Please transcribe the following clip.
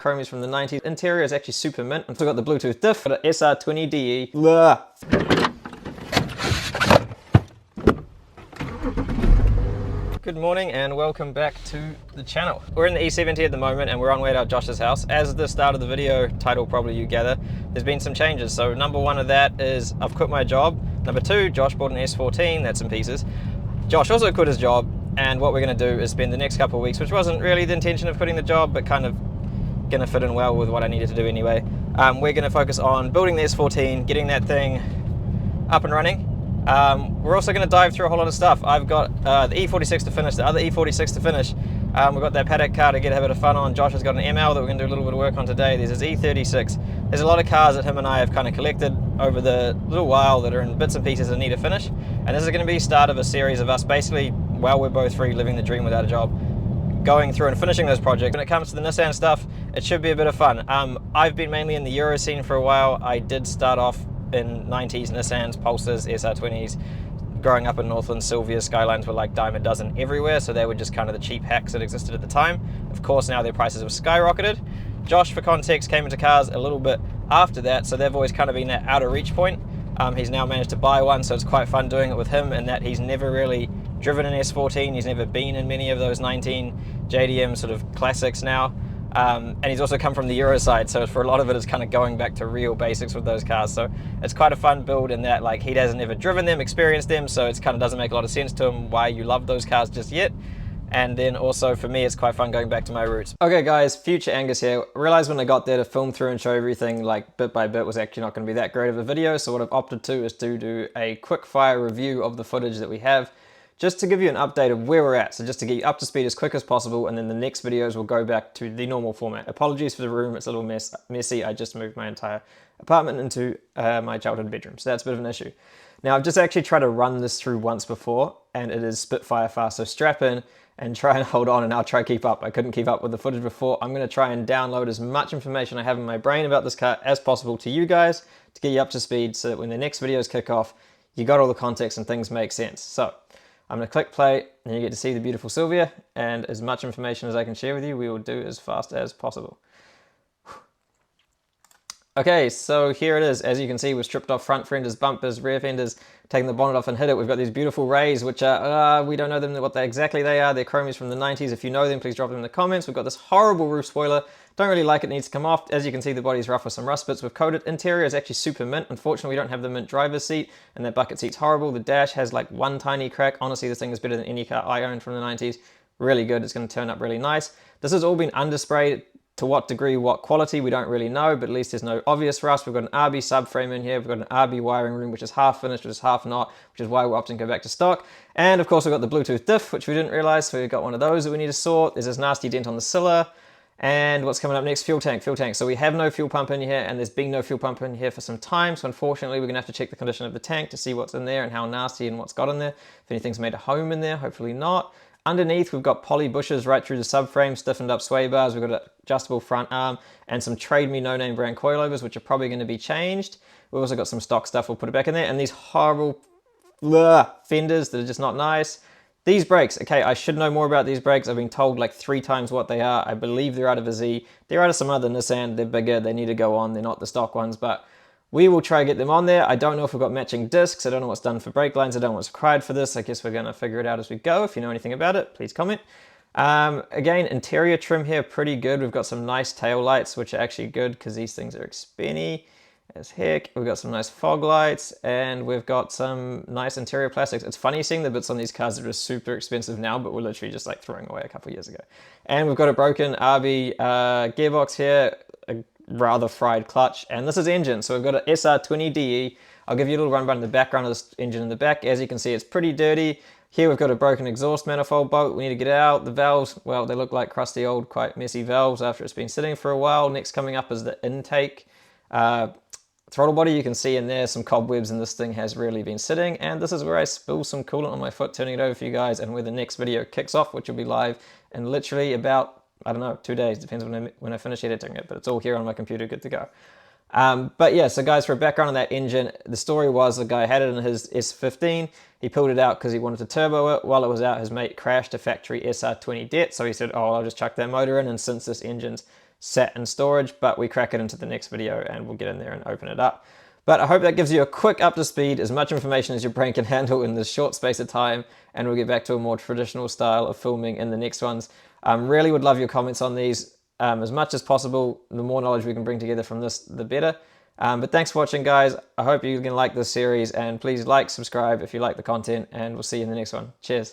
Chromies from the 90s. Interior is actually super mint. I've still got the Bluetooth diff, got an S14 Blah. Good morning and welcome back to the channel. We're in the E17 at the moment and we're on way to Josh's house. As the start of the video title probably you gather, there's been some changes. So number one of that is I've quit my job. Number two, Josh bought an S14, that's in pieces. Josh also quit his job, and what we're going to do is spend the next couple of weeks, which wasn't really the intention of quitting the job, but kind of going to fit in well with what I needed to do anyway. We're going to focus on building the S14, getting that thing up and running. We're also going to dive through a whole lot of stuff. I've got the E46 to finish, the other E46 to finish. We've got that paddock car to get a bit of fun on. Josh has got an ML that we're going to do a little bit of work on today. There's his E36. There's a lot of cars that him and I have kind of collected over the little while that are in bits and pieces that need to finish. And this is going to be the start of a series of us basically, while we're both free, living the dream without a job, going through and finishing those projects. When it comes to the Nissan stuff, it should be a bit of fun. I've been mainly in the Euro scene for a while. I did start off in 90s Nissans, Pulsars, SR20s. Growing up in Northland, Silvia Skylines were like dime a dozen everywhere, so they were just kind of the cheap hacks that existed at the time. Of course, now their prices have skyrocketed. Josh, for context, came into cars a little bit after that, so they've always kind of been that outer reach point. He's now managed to buy one, so it's quite fun doing it with him, in that he's never really driven an S14, he's never been in many of those 19 JDM sort of classics now. And he's also come from the Euro side, so for a lot of it it's kind of going back to real basics with those cars. So it's quite a fun build in that, like, he hasn't ever driven them, experienced them, so it kind of doesn't make a lot of sense to him why you love those cars just yet. And then also for me, it's quite fun going back to my roots. Okay guys, future Angus here. I realized when I got there to film through and show everything like bit by bit was actually not going to be that great of a video, so what I've opted to is to do a quick fire review of the footage that we have, just to give you an update of where we're at, so just to get you up to speed as quick as possible, and then the next videos will go back to the normal format. Apologies for the room, it's a little messy. I just moved my entire apartment into my childhood bedroom, so that's a bit of an issue. Now, I've just actually tried to run this through once before, and it is spitfire fast, so strap in and try and hold on, and I'll try to keep up. I couldn't keep up with the footage before. I'm going to try and download as much information I have in my brain about this car as possible to you guys to get you up to speed, so that when the next videos kick off, you got all the context and things make sense. So I'm going to click play, and you get to see the beautiful Silvia, and as much information as I can share with you, we will do as fast as possible. Okay, so here it is. As you can see, we've stripped off front fenders, bumpers, rear fenders, taken the bonnet off and hit it. We've got these beautiful rays, which are, we don't know them what exactly they are. They're chromies from the 90s. If you know them, please drop them in the comments. We've got this horrible roof spoiler. Don't really like it, needs to come off. As you can see, the body's rough with some rust bits. We've coated. Interior is actually super mint. Unfortunately, we don't have the mint driver's seat, and that bucket seat's horrible. The dash has like one tiny crack. Honestly, this thing is better than any car I owned from the 90s. Really good. It's going to turn up really nice. This has all been undersprayed. To what degree, what quality, we don't really know, but at least there's no obvious rust. We've got an RB subframe in here. We've got an RB wiring room, which is half finished, which is half not, which is why we're opting to go back to stock. And of course, we've got the Bluetooth diff, which we didn't realize, so we've got one of those that we need to sort. There's this nasty dent on the Scylla. And what's coming up next? Fuel tank, fuel tank. So we have no fuel pump in here, and there's been no fuel pump in here for some time. So unfortunately, we're gonna have to check the condition of the tank to see what's in there and how nasty and what's got in there. If anything's made a home in there, hopefully not. Underneath, we've got poly bushes right through the subframe, stiffened up sway bars. We've got an adjustable front arm and some Trade Me no-name brand coilovers, which are probably going to be changed. We've also got some stock stuff we'll put it back in there. And these horrible fenders that are just not nice. These brakes, okay, I should know more about these brakes. I've been told like 3 times what they are. I believe they're out of a Z. They're out of some other Nissan. They're bigger. They need to go on. They're not the stock ones, but we will try to get them on there. I don't know if we've got matching discs. I don't know what's done for brake lines. I don't know what's required for this. I guess we're going to figure it out as we go. If you know anything about it, please comment. Again, interior trim here, pretty good. We've got some nice tail lights, which are actually good because these things are expensive as heck. We've got some nice fog lights, and we've got some nice interior plastics. It's funny seeing the bits on these cars that are super expensive now, but we're literally just like throwing away a couple of years ago. And we've got a broken RB gearbox here, a rather fried clutch, and this is engine. So we've got an SR20 I'll give you a little run by in the background of this engine in the back. As you can see, it's pretty dirty. Here we've got a broken exhaust manifold bolt we need to get out. The valves, well, they look like crusty old, quite messy valves after it's been sitting for a while. Next coming up is the intake. Throttle body, you can see in there some cobwebs, and this thing has really been sitting. And this is where I spill some coolant on my foot, turning it over for you guys, and where the next video kicks off, which will be live in literally about, I don't know, 2 days. Depends when I finish editing it, but it's all here on my computer, good to go. But yeah, so guys, for a background on that engine, the story was the guy had it in his S15. He pulled it out because he wanted to turbo it. While it was out, his mate crashed a factory SR20 det. So he said, oh, I'll just chuck that motor in. And since this engine's sat in storage, but we crack it into the next video and we'll get in there and open it up. But I hope that gives you a quick up to speed, as much information as your brain can handle in this short space of time, and we'll get back to a more traditional style of filming in the next ones. Really would love your comments on these as much as possible. The more knowledge we can bring together from this, the better. But thanks for watching, guys. I hope you're going to like this series, and please like, subscribe if you like the content, and we'll see you in the next one. Cheers.